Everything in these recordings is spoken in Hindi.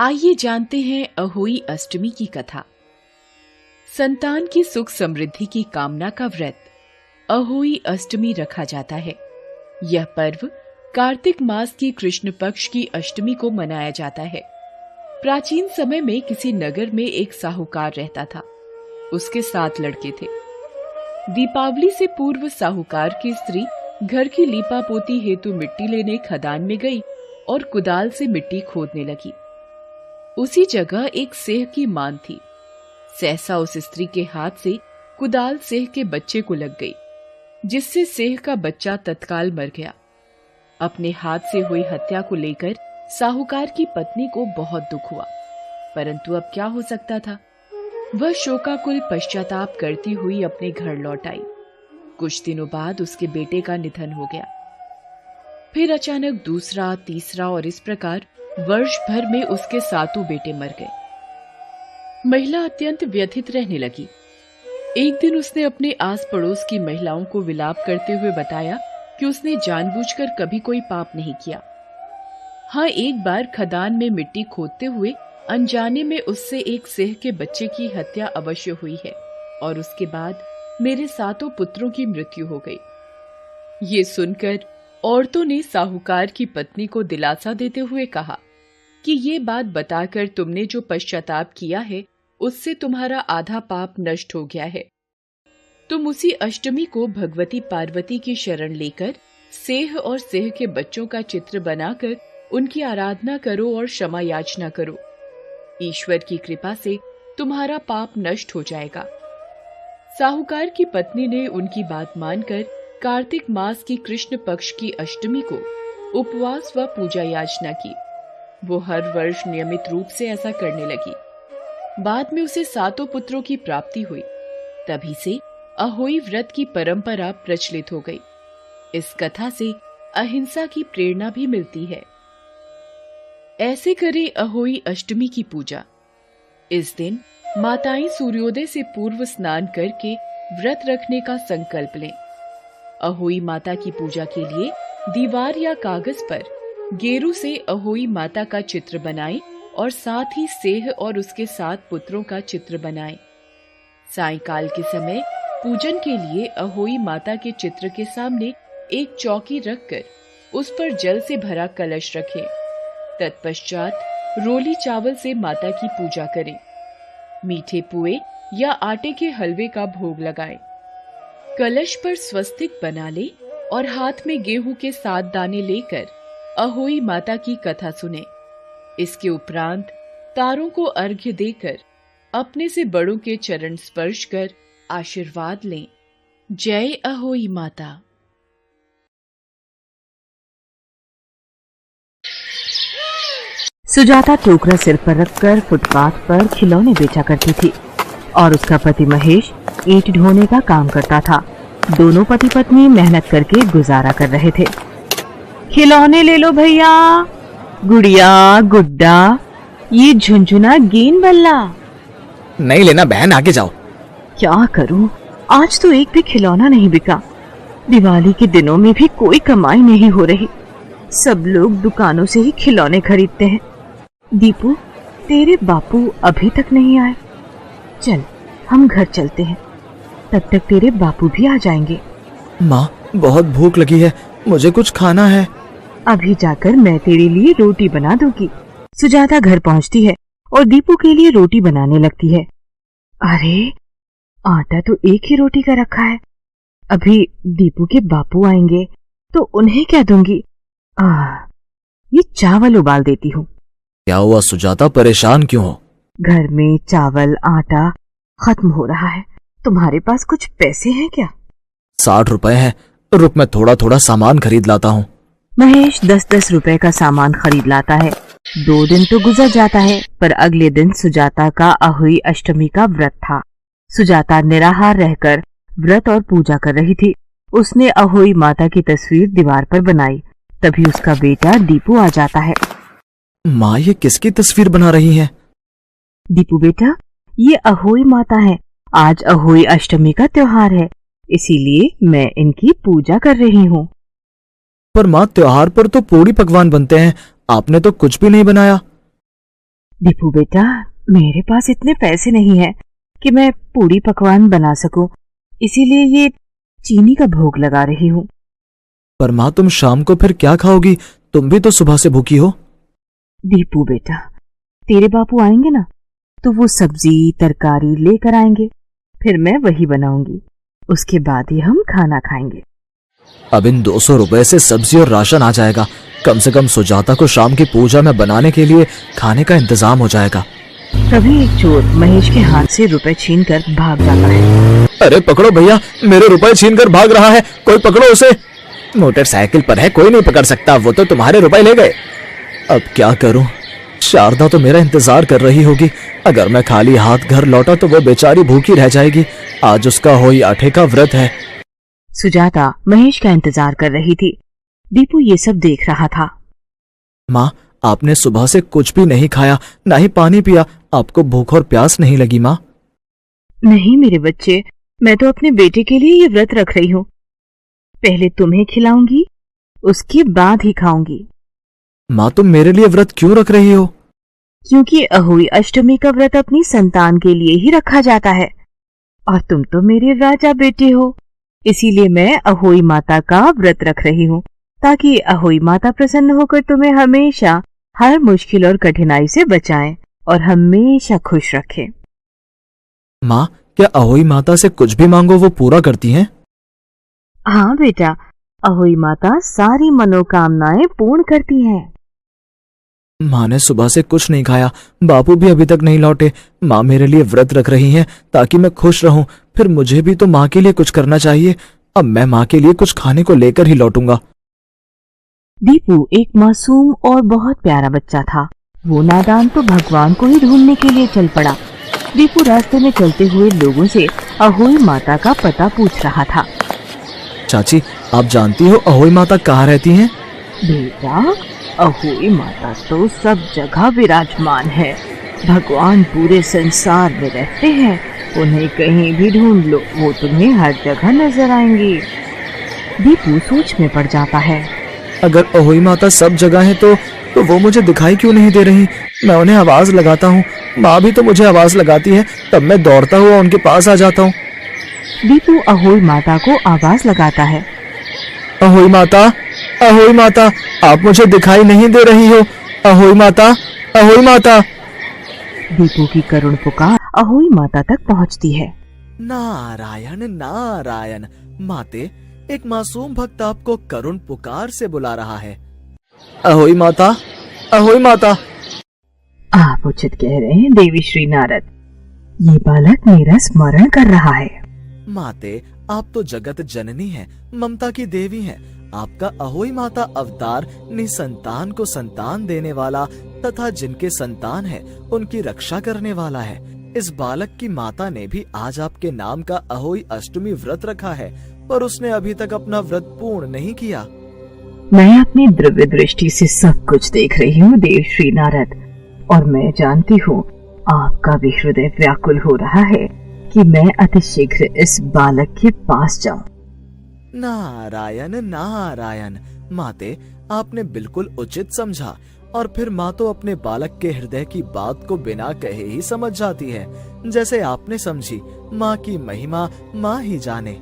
आइए जानते हैं अहोई अष्टमी की कथा। संतान की सुख समृद्धि की कामना का व्रत अहोई अष्टमी रखा जाता है। यह पर्व कार्तिक मास की कृष्ण पक्ष की अष्टमी को मनाया जाता है। प्राचीन समय में किसी नगर में एक साहूकार रहता था। उसके 7 लड़के थे। दीपावली से पूर्व साहूकार की स्त्री घर की लीपापोती हेतु मिट्टी लेने खदान में गई और कुदाल से मिट्टी खोदने लगी। उसी जगह एक सेह की मान थी। सहसा उस स्त्री के हाथ से कुदाल सेह के बच्चे को लग गई, जिससे सेह का बच्चा तत्काल मर गया। अपने हाथ से हुई हत्या को लेकर साहूकार की पत्नी को बहुत दुख हुआ, परंतु अब क्या हो सकता था। वह शोकाकुल पश्चाताप करती हुई अपने घर लौट आई। कुछ दिनों बाद उसके बेटे का निधन हो गया। फिर अचानक दूसरा, तीसरा और इस प्रकार वर्ष भर में उसके 7 बेटे मर गए। महिला अत्यंत व्यथित रहने लगी। एक दिन उसने अपने आस पड़ोस की महिलाओं को विलाप करते हुए बताया कि उसने जानबूझकर कभी कोई पाप नहीं किया। हाँ, एक बार खदान में मिट्टी खोदते हुए अनजाने में उससे एक सेह के बच्चे की हत्या अवश्य हुई है और उसके बाद मेरे 7 पुत्रों की मृत्यु हो गई। ये सुनकर औरतों ने साहूकार की पत्नी को दिलासा देते हुए कहा कि ये बात बताकर तुमने जो पश्चाताप किया है उससे तुम्हारा आधा पाप नष्ट हो गया है। तुम उसी अष्टमी को भगवती पार्वती की शरण लेकर सेह और सेह के बच्चों का चित्र बनाकर उनकी आराधना करो और क्षमा याचना करो। ईश्वर की कृपा से तुम्हारा पाप नष्ट हो जाएगा। साहूकार की पत्नी ने उनकी बात मानकर कार्तिक मास की कृष्ण पक्ष की अष्टमी को उपवास व पूजा याचना की। वो हर वर्ष नियमित रूप से ऐसा करने लगी। बाद में उसे 7 पुत्रों की प्राप्ति हुई। तभी से अहोई व्रत की परंपरा प्रचलित हो गई। इस कथा से अहिंसा की प्रेरणा भी मिलती है। ऐसे करें अहोई अष्टमी की पूजा। इस दिन माताएं सूर्योदय से पूर्व स्नान करके व्रत रखने का संकल्प लें। अहोई माता की पूजा के लिए दीवार या कागज पर गेरू से अहोई माता का चित्र बनाएं और साथ ही सेह और उसके 7 पुत्रों का चित्र बनाएं। सायंकाल के समय पूजन के लिए अहोई माता के चित्र के सामने एक चौकी रखकर उस पर जल से भरा कलश रखें। तत्पश्चात रोली चावल से माता की पूजा करें। मीठे पुए या आटे के हलवे का भोग लगाएं। कलश पर स्वस्तिक बना ले और हाथ में गेहूं के 7 दाने लेकर अहोई माता की कथा सुने। इसके उपरांत तारों को अर्घ्य देकर अपने से बड़ों के चरण स्पर्श कर आशीर्वाद लें। जय अहोई माता। सुजाता टोकरा सिर पर रखकर फुटपाथ पर खिलौने बेचा करती थी और उसका पति महेश ईंट ढोने का काम करता था। दोनों पति पत्नी मेहनत करके गुजारा कर रहे थे। खिलौने ले लो भैया, गुड़िया, गुड्डा, ये झुनझुना, गेंद बल्ला। नहीं लेना बहन, आगे जाओ। क्या करूं, आज तो एक भी खिलौना नहीं बिका। दिवाली के दिनों में भी कोई कमाई नहीं हो रही। सब लोग दुकानों से ही खिलौने खरीदते हैं। दीपू, तेरे बापू अभी तक नहीं आए। चल हम घर चलते हैं, तब तक तेरे बापू भी आ जाएंगे। माँ, बहुत भूख लगी है, मुझे कुछ खाना है। अभी जाकर मैं तेरे लिए रोटी बना दूंगी। सुजाता घर पहुंचती है और दीपू के लिए रोटी बनाने लगती है। अरे, आटा तो एक ही रोटी का रखा है। अभी दीपू के बापू आएंगे तो उन्हें क्या दूंगी। ये चावल उबाल देती हूँ। क्या हुआ सुजाता, परेशान क्यों हो? घर में चावल आटा खत्म हो रहा है। तुम्हारे पास कुछ पैसे हैं क्या? 60 रुपए हैं, रुक मैं थोड़ा थोड़ा सामान खरीद लाता हूँ। महेश 10-10 रुपए का सामान खरीद लाता है। 2 दिन तो गुजर जाता है, पर अगले दिन सुजाता का अहोई अष्टमी का व्रत था। सुजाता निराहार रहकर व्रत और पूजा कर रही थी। उसने अहोई माता की तस्वीर दीवार पर बनाई। तभी उसका बेटा दीपू आ जाता है। माँ, ये किसकी तस्वीर बना रही है? दीपू बेटा, ये अहोई माता है। आज अहोई अष्टमी का त्योहार है, इसीलिए मैं इनकी पूजा कर रही हूँ। पर माँ, त्योहार पर तो पूरी पकवान बनते हैं, आपने तो कुछ भी नहीं बनाया। दीपू बेटा, मेरे पास इतने पैसे नहीं है कि मैं पूरी पकवान बना सकूं, इसीलिए ये चीनी का भोग लगा रही हूँ। पर माँ, तुम शाम को फिर क्या खाओगी? तुम भी तो सुबह से भूखी हो। दीपू बेटा, तेरे बापू आएंगे ना, तो वो सब्जी तरकारी लेकर आएंगे, फिर मैं वही बनाऊंगी, उसके बाद ही हम खाना खाएंगे। अब इन 200 रुपए से सब्जी और राशन आ जाएगा। कम से कम सुजाता को शाम की पूजा में बनाने के लिए खाने का इंतजाम हो जाएगा। तभी एक चोर महेश के हाथ से रुपए छीनकर भाग जाता है। अरे पकड़ो भैया, मेरे रुपए छीनकर भाग रहा है, कोई पकड़ो उसे। मोटरसाइकिल पर है, कोई नहीं पकड़ सकता, वो तो तुम्हारे रुपए ले गए। अब क्या करूं? शारदा तो मेरा इंतजार कर रही होगी। अगर मैं खाली हाथ घर लौटा तो वो बेचारी भूखी रह जाएगी। आज उसका होई आठे का व्रत है। सुजाता महेश का इंतजार कर रही थी। दीपू ये सब देख रहा था। माँ, आपने सुबह से कुछ भी नहीं खाया, ना ही पानी पिया। आपको भूख और प्यास नहीं लगी माँ? नहीं मेरे बच्चे, मैं तो अपने बेटे के लिए ये व्रत रख रही हूँ। पहले तुम्हें खिलाऊंगी, उसके बाद ही खाऊंगी। माँ, तुम मेरे लिए व्रत क्यों रख रही हो? क्योंकि अहोई अष्टमी का व्रत अपनी संतान के लिए ही रखा जाता है, और तुम तो मेरे राजा बेटे हो, इसीलिए मैं अहोई माता का व्रत रख रही हूँ, ताकि अहोई माता प्रसन्न होकर तुम्हें हमेशा हर मुश्किल और कठिनाई से बचाएं और हमेशा खुश रखें। माँ, क्या अहोई माता से कुछ भी मांगो वो पूरा करती हैं? हाँ बेटा, अहोई माता सारी मनोकामनाएं पूर्ण करती हैं। माँ ने सुबह से कुछ नहीं खाया, बापू भी अभी तक नहीं लौटे। माँ मेरे लिए व्रत रख रही हैं ताकि मैं खुश रहूं, फिर मुझे भी तो माँ के लिए कुछ करना चाहिए। अब मैं माँ के लिए कुछ खाने को लेकर ही लौटूंगा। दीपू एक मासूम और बहुत प्यारा बच्चा था। वो नादान तो भगवान को ही ढूंढने के लिए चल पड़ा। दीपू रास्ते में चलते हुए लोगों से अहोई माता का पता पूछ रहा था। चाची, आप जानती हो अहोई माता कहाँ रहती हैं? बेटा, अहोई माता तो सब जगह विराजमान है। भगवान पूरे संसार में रहते हैं, उन्हें कहीं भी ढूंढ लो, वो तुम्हें हर जगह नजर आएंगी। दीपू सोच में पड़ जाता है। अगर अहोई माता सब जगह है तो वो मुझे दिखाई क्यों नहीं दे रही? मैं उन्हें आवाज लगाता हूँ, माँ भी तो मुझे आवाज लगाती है, तब मैं दौड़ता हुआ उनके पास आ जाता हूँ। दीपू अहोई माता को आवाज लगाता है। अहोई माता, अहोई माता, आप मुझे दिखाई नहीं दे रही हो। अहोई माता, अहोई माता। दीपू की करुण पुकार अहोई माता तक पहुँचती है। नारायण नारायण। माते, एक मासूम भक्त आपको करुण पुकार से बुला रहा है। अहोई माता, अहोई माता। आप उचित कह रहे हैं देवी श्री नारद, ये बालक मेरा स्मरण कर रहा है। माते, आप तो जगत जननी हैं, ममता की देवी हैं। आपका अहोई माता अवतार निसंतान को संतान देने वाला तथा जिनके संतान है उनकी रक्षा करने वाला है। इस बालक की माता ने भी आज आपके नाम का अहोई अष्टमी व्रत रखा है, पर उसने अभी तक अपना व्रत पूर्ण नहीं किया। मैं अपनी दिव्य दृष्टि से सब कुछ देख रही हूँ देव श्री नारद, और मैं जानती हूँ आपका भी हृदय व्याकुल हो रहा है कि मैं अतिशीघ्र इस बालक के पास जाऊं। नारायण नारायण। माते, आपने बिल्कुल उचित समझा, और फिर माँ तो अपने बालक के हृदय की बात को बिना कहे ही समझ जाती है। जैसे आपने समझी, माँ की महिमा माँ ही जाने।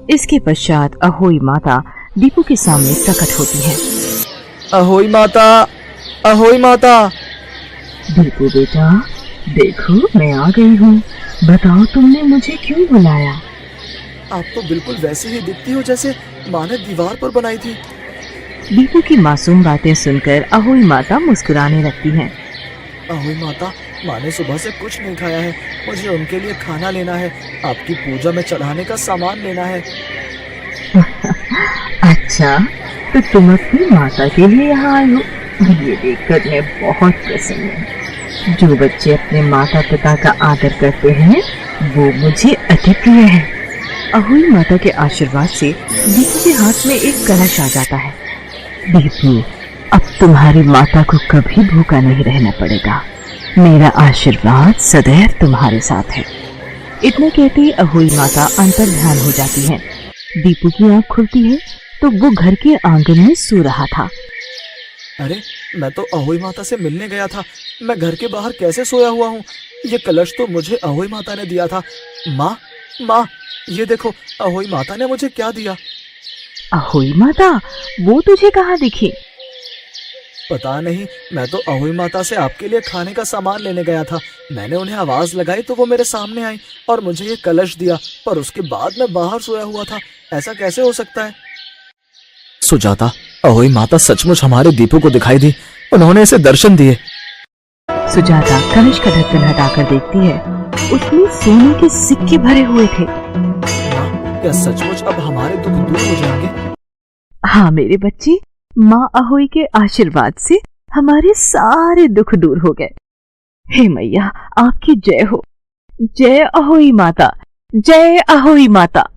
इसके पश्चात अहोई माता दीपू के सामने प्रकट होती है। अहोई माता, अहोई माता। दीपू बेटा, देखो मैं आ गई हूँ, बताओ तुमने मुझे क्यों बुलाया? आप तो बिल्कुल वैसे ही दिखती हो जैसे माँ ने दीवार पर बनाई थी। दीपू की मासूम बातें सुनकर अहोई माता मुस्कुराने लगती हैं। अहोई माता, माँ ने सुबह से कुछ नहीं खाया है, मुझे उनके लिए खाना लेना है, आपकी पूजा में चढ़ाने का सामान लेना है। अच्छा, तो तुम अपनी माता के लिए यहाँ आए हो? ये देखकर मैं बहुत प्रसन्न हूँ। जो बच्चे अपने माता पिता का आदर करते हैं वो मुझे अति प्रिय है। अहोई माता के आशीर्वाद से दीपू के हाथ में एक कलश आ जाता है। दीपू, अब तुम्हारी माता को कभी भूखा नहीं रहना पड़ेगा। मेरा आशीर्वाद सदैव तुम्हारे साथ है। इतना कहते ही अहोई माता अंतर्ध्यान हो जाती हैं। दीपू की आंख खुलती है तो वो घर के आंगन में सो रहा था। अरे, मैं तो अहोई माता से मिलने गया था। मैं घर के बाहर कैसे सोया हुआ हूँ? ये कलश तो मुझे अहोई माता ने दिया था। माँ, माँ, ये देखो अहोई माता ने मुझे क्या दिया। अहोई माता? वो तुझे कहाँ दिखी? पता नहीं, मैं तो अहोई माता से आपके लिए खाने का सामान लेने गया था। मैंने उन्हें आवाज लगाई तो वो मेरे सामने आई और मुझे ये कलश दिया, पर उसके बाद मैं बाहर सोया हुआ था। ऐसा कैसे हो सकता है? सुजाता, अहोई माता सचमुच हमारे दीपू को दिखाई दी। उन्होंने इसे दर्शन दिए। सुजाता कलश का ढक्कन हटाकर देखती है। उसमें सोने के सिक्के भरे हुए थे। माँ, क्या सचमुच अब हमारे दुख दूर हो जाएंगे? हाँ मेरे बच्चे, माँ अहोई के आशीर्वाद से हमारे सारे दुख दूर हो गए। हे मैया, आपकी जय हो। जय अहोई माता, जय अहोई माता।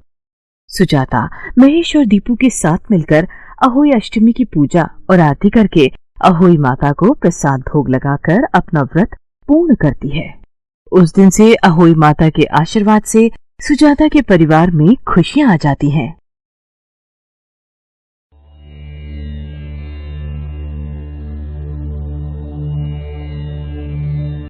सुजाता महेश और दीपू के साथ मिलकर अहोई अष्टमी की पूजा और आरती करके अहोई माता को प्रसाद भोग लगाकर अपना व्रत पूर्ण करती है। उस दिन से अहोई माता के आशीर्वाद से सुजाता के परिवार में खुशियां आ जाती हैं।